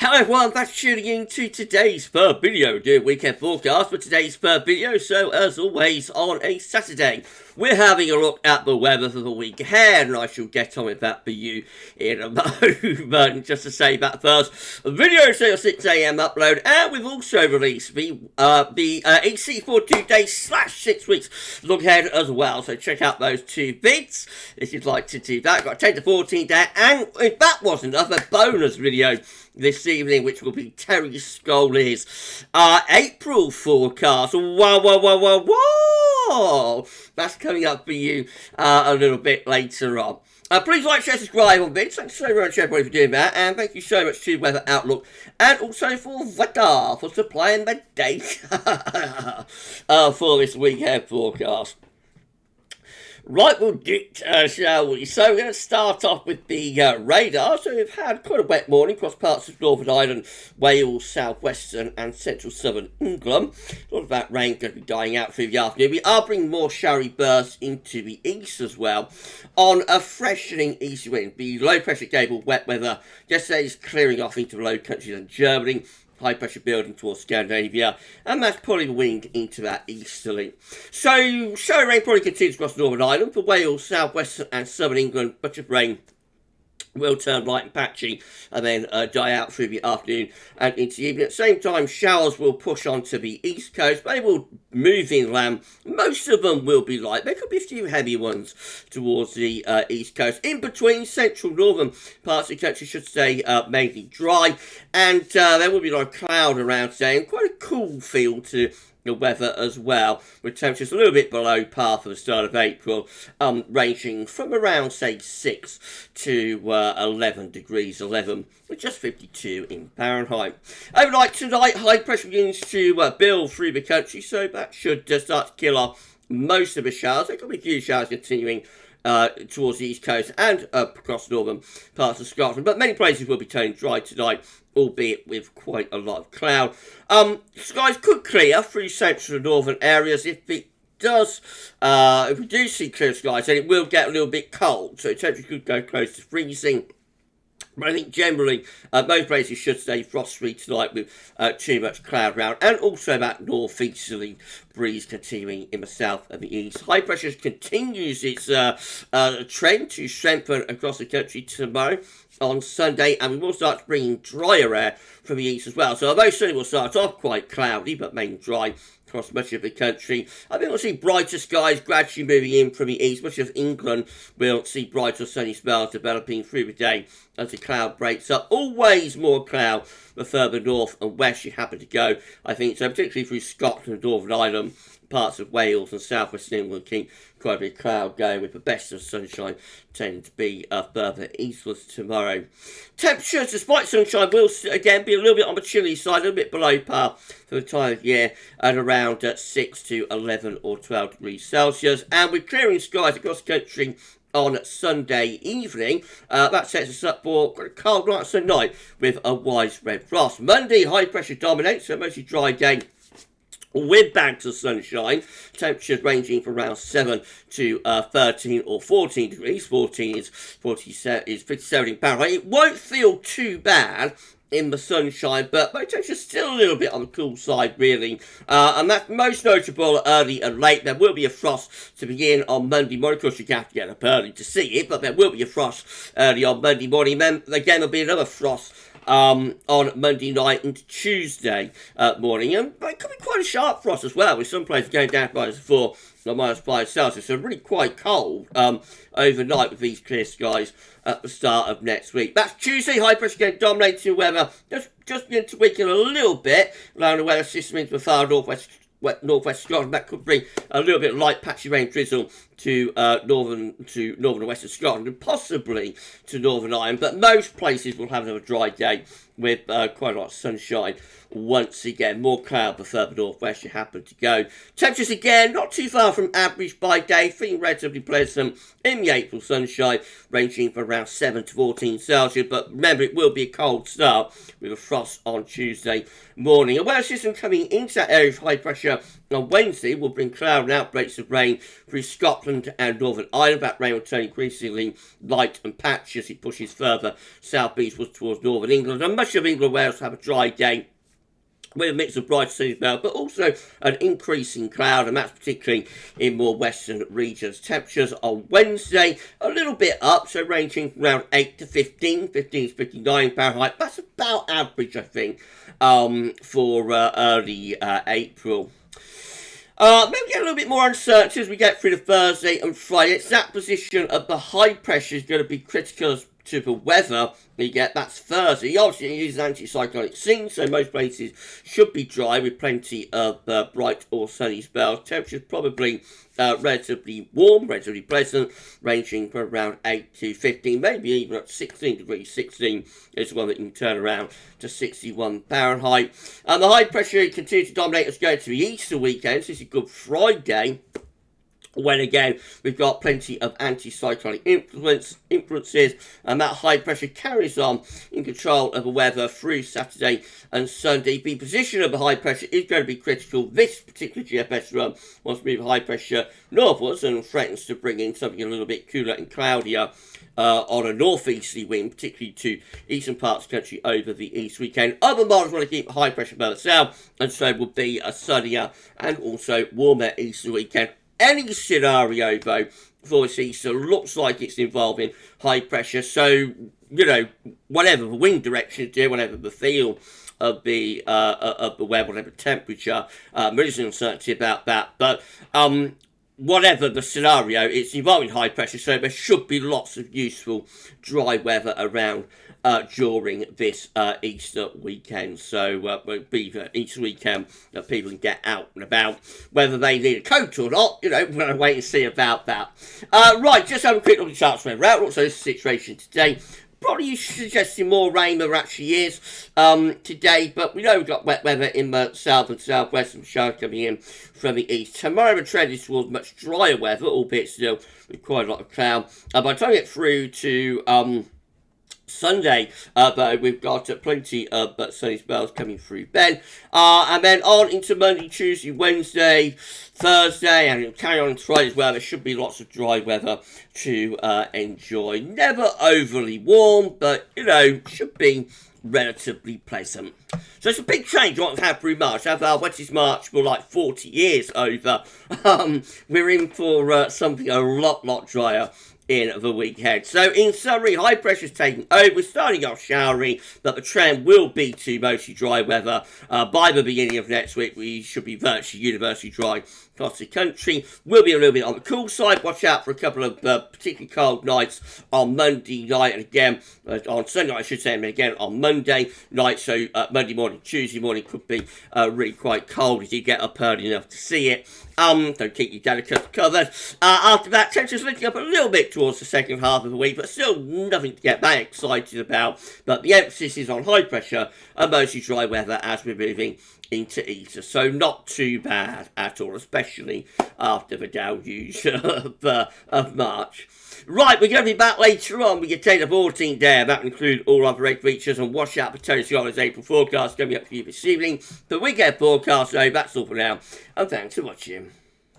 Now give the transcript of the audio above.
Hello everyone, thanks for tuning in to today's third video, doing weekend forecast for today's third video. So as always, on a Saturday, we're having a look at the weather for the week ahead, and I shall get on with that for you in a moment. Just to say that first, the video is a 6 AM upload, and we've also released the EC for 2 days / 6 weeks look ahead as well. So check out those two vids if you'd like to do that. Got a 10 to 14 day, and if that wasn't enough, a bonus video this evening, which will be Terry Scully's April forecast. Whoa! That's coming up for you a little bit later on. Please like, share, subscribe on vids. Thanks so much everybody for doing that, and thank you so much to Weather Outlook and also for Wetter for supplying the data for this weekend forecast. Right, we'll do it, shall we? So we're going to start off with the radar. So we've had quite a wet morning across parts of Northern Ireland, Wales, southwestern and central southern England. A lot of that rain going to be dying out through the afternoon. We are bringing more showery bursts into the east as well on a freshening east wind. The low pressure cable wet weather yesterday is clearing off into the Low Countries and Germany. High pressure building towards Scandinavia, and that's pulling the wind into that easterly. So, shower rain probably continues across Northern Ireland. For Wales, southwestern and southern England, much of rain will turn light and patchy and then die out through the afternoon and into the evening. At the same time, showers will push onto the east coast. They will move inland. Most of them will be light. There could be a few heavy ones towards the east coast. In between, central northern parts of the country should stay mainly dry, and there will be a lot of cloud around today and quite a cool feel to the weather as well, with temperatures a little bit below par for the start of April, ranging from around, say, 6 to 11 degrees, 11, with just 52 in Fahrenheit. Overnight tonight, high pressure begins to build through the country, so that should start to kill off most of the showers. There could be a few showers continuing towards the east coast and across northern parts of Scotland, but many places will be turning dry tonight, albeit with quite a lot of cloud. Skies could clear through central and northern areas. If it does, if we do see clear skies, then it will get a little bit cold, so temperature could go close to freezing. But I think generally, most places should stay frost-free tonight with too much cloud around, and also that northeasterly breeze continuing in the south and the east. High pressure continues its trend to strengthen across the country tomorrow on Sunday, and we will start bringing drier air from the east as well. So although Sunday will start off quite cloudy, but mainly dry across much of the country, I think we'll see brighter skies gradually moving in from the east. Much of England will see brighter sunny spells developing through the day as the cloud breaks up. Always more cloud the further north and west you happen to go, I think, so particularly through Scotland and Northern Ireland. Parts of Wales and southwestern England keep quite a bit of cloud going, with the best of sunshine tending to be further eastwards tomorrow. Temperatures, despite sunshine, will again be a little bit on the chilly side, a little bit below par for the time of year, at around 6 to 11 or 12 degrees Celsius. And with clearing skies across the country on Sunday evening, that sets us up for a cold night Sunday night with a widespread frost. Monday, high pressure dominates, so mostly dry day with bags of sunshine. Temperatures ranging from around 7 to 13 or 14 degrees. 14 is 57 in Fahrenheit. It won't feel too bad in the sunshine, but my temperature's still a little bit on the cool side, really. And that's most notable early and late. There will be a frost to begin on Monday morning. Of course, you have to get up early to see it, but there will be a frost early on Monday morning. Then again, there'll be another frost on Monday night and Tuesday morning, and it could be quite a sharp frost as well, with some places going down by -4 or -5 Celsius, so really quite cold overnight with these clear skies at the start of next week. That's Tuesday. High pressure again dominating weather, just begin to weaken a little bit, allowing the weather system into the far northwest Scotland. That could bring a little bit of light patchy rain drizzle to northern and western Scotland, and possibly to Northern Ireland, but most places will have another dry day with quite a lot of sunshine once again. More cloud the further northwest you happen to go. Temperatures again not too far from average by day, feeling relatively pleasant in the April sunshine, ranging from around 7 to 14 Celsius, but remember it will be a cold start with a frost on Tuesday morning. A weather system coming into that area of high pressure on Wednesday will bring cloud and outbreaks of rain through Scotland and Northern Ireland. That rain will turn increasingly light and patchy as it pushes further southeastwards towards northern England. And much of England and Wales have a dry day with a mix of bright sunny spells, but also an increase in cloud, and that's particularly in more western regions. Temperatures on Wednesday a little bit up, so ranging from around 8 to 15, 15 to 59 Fahrenheit. That's about average, I think, for early April. Maybe get a little bit more uncertainty as we get through to Thursday and Friday. It's that position of the high pressure is going to be critical to the weather you get. That's Thursday. Obviously, it is an anticyclonic scene, so most places should be dry with plenty of bright or sunny spells. Temperatures probably relatively warm, relatively pleasant, ranging from around 8 to 15, maybe even at 16 degrees. 16 is the one that you can turn around to 61 Fahrenheit. The high pressure continues to dominate us going to the Easter weekend. So it's a Good Friday, when again we've got plenty of anticyclonic influences, and that high pressure carries on in control of the weather through Saturday and Sunday. The position of the high pressure is going to be critical. This particular GFS run wants to move high pressure northwards and threatens to bring in something a little bit cooler and cloudier on a northeasterly wind, particularly to eastern parts of the country over the East weekend. Other models want to keep high pressure further south, and so will be a sunnier and also warmer Easter weekend. Any scenario, though, for this Easter looks like it's involving high pressure. So, you know, whatever the wind direction is, whatever the feel of the weather, whatever temperature, there is an uncertainty about that. But whatever the scenario, it's involving high pressure, so there should be lots of useful dry weather around during this Easter weekend. So it'll be the Easter weekend that people can get out and about. Whether they need a coat or not, you know, we're going to wait and see about that. Right, just have a quick look at the charts weather outlook. So this is the situation today. Probably suggesting more rain than there actually is today, but we know we've got wet weather in the south and southwest, and showers coming in from the east. Tomorrow the trend is towards much drier weather, albeit still with quite a lot of cloud. By the time we get through to Sunday, but we've got plenty of sunny spells coming through then. And then on into Monday, Tuesday, Wednesday, Thursday, and it'll carry on into Friday as well. There should be lots of dry weather to enjoy. Never overly warm, but, you know, should be relatively pleasant. So it's a big change what we've had through March. Have our wettest March for like 40 years over. We're in for something a lot drier in the week ahead. So in summary, high pressure is taking over. We're starting off showery, but the trend will be to mostly dry weather. By the beginning of next week, we should be virtually universally dry across the country. We'll be a little bit on the cool side. Watch out for a couple of particularly cold nights on Monday night, and again on Sunday night, I should say, and again on Monday night. So Monday morning, Tuesday morning could be really quite cold if you get up early enough to see it. Don't keep your delicate covered. After that, temperatures looking up a little bit towards the second half of the week, but still nothing to get that excited about. But the emphasis is on high pressure and mostly dry weather as we're moving into Easter. So not too bad at all, especially after the deluge of March. Right, we're going to be back later on. We can take the 14th day. That will include all other rate features and wash out potentially on his April forecast coming up for you this evening. The weekend forecast, so that's all for now. And thanks for watching.